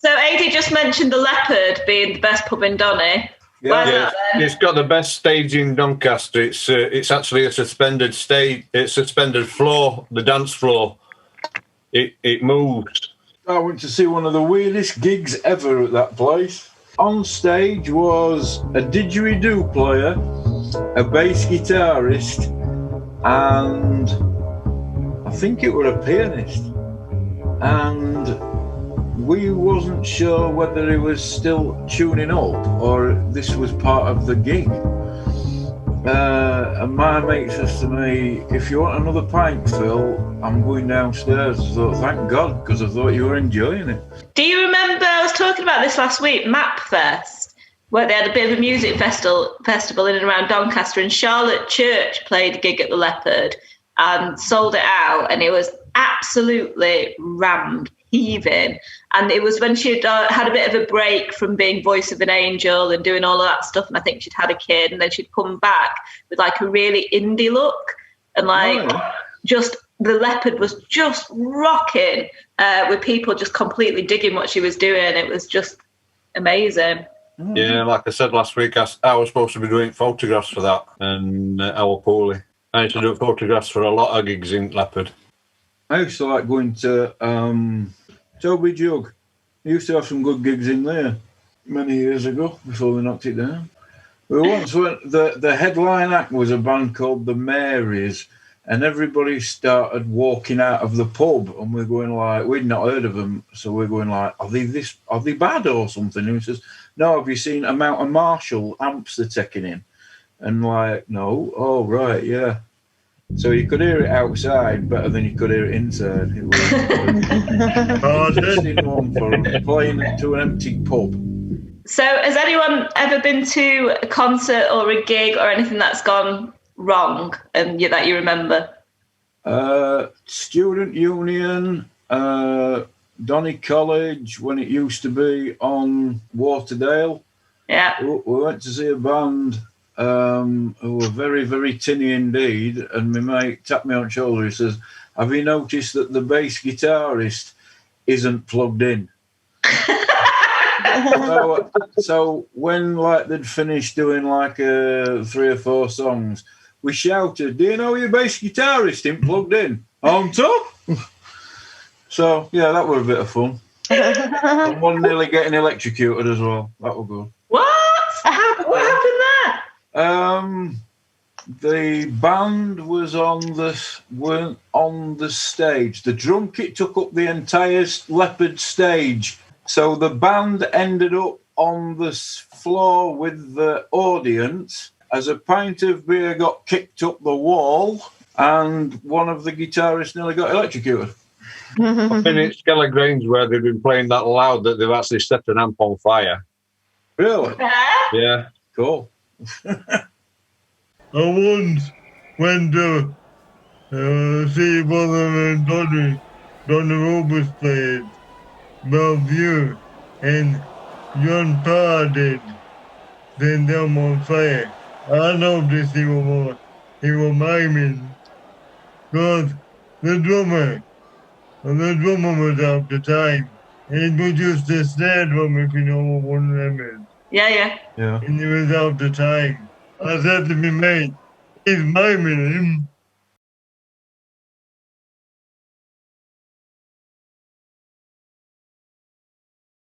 So AD just mentioned the Leopard being the best pub in Donny. Yeah, it's got the best stage in Doncaster. It's actually a suspended stage. It's suspended floor, the dance floor. It moves. I went to see one of the weirdest gigs ever at that place. On stage was a didgeridoo player, a bass guitarist, and I think it was a pianist. And we wasn't sure whether he was still tuning up or this was part of the gig. And my mate says to me, if you want another pint, Phil, I'm going downstairs. I thought, thank God, because I thought you were enjoying it. Do you remember, I was talking about this last week, Map Fest, where they had a bit of a music festival in and around Doncaster, and Charlotte Church played a gig at the Leopard and sold it out, and it was absolutely rammed, heaving. And it was when she'd had a bit of a break from being Voice of an Angel and doing all of that stuff, and I think she'd had a kid, and then she'd come back with like a really indie look, and like just the Leopard was just rocking with people just completely digging what she was doing. It was just amazing. Yeah, like I said last week, I was supposed to be doing photographs for that, and I was poorly. I used to do photographs for a lot of gigs in Leopard. I used to like going to Toby Jug. They used to have some good gigs in there many years ago before they knocked it down. We once went, the headline act was a band called the Marys, and everybody started walking out of the pub, and we're going like, we'd not heard of them, so we're going like, are they bad or something? And he says, no, have you seen Amount of Marshall amps they're taking in? And like, no, oh right, yeah. So you could hear it outside better than you could hear it inside. It was interesting one for playing to an empty pub. So has anyone ever been to a concert or a gig or anything that's gone wrong and that you remember? Student Union, Donny College, when it used to be on Waterdale. Yeah. We went to see a band who were very, very tinny indeed, and my mate tapped me on the shoulder. He says, have you noticed that the bass guitarist isn't plugged in? so when like they'd finished doing like 3 or 4 songs, we shouted, do you know your bass guitarist isn't plugged in? On top? So yeah, that was a bit of fun. And one nearly getting electrocuted as well. That was good. What happened there? The band weren't on the stage. The drum kit took up the entire Leopard stage. So the band ended up on the floor with the audience as a pint of beer got kicked up the wall, and one of the guitarists nearly got electrocuted. I've been at Skeller Grange where they've been playing that loud that they've actually set an amp on fire. Really? Yeah. Cool. I once went to see Brother and Donny Roberts played Bellevue, and John Parr did Then Them on Fire. I noticed he was miming, because the drummer was out the time. It was just a snare drum, if you know what one of them is. Yeah. Yeah. And he was out the time. I said to me, mate, he's miming him.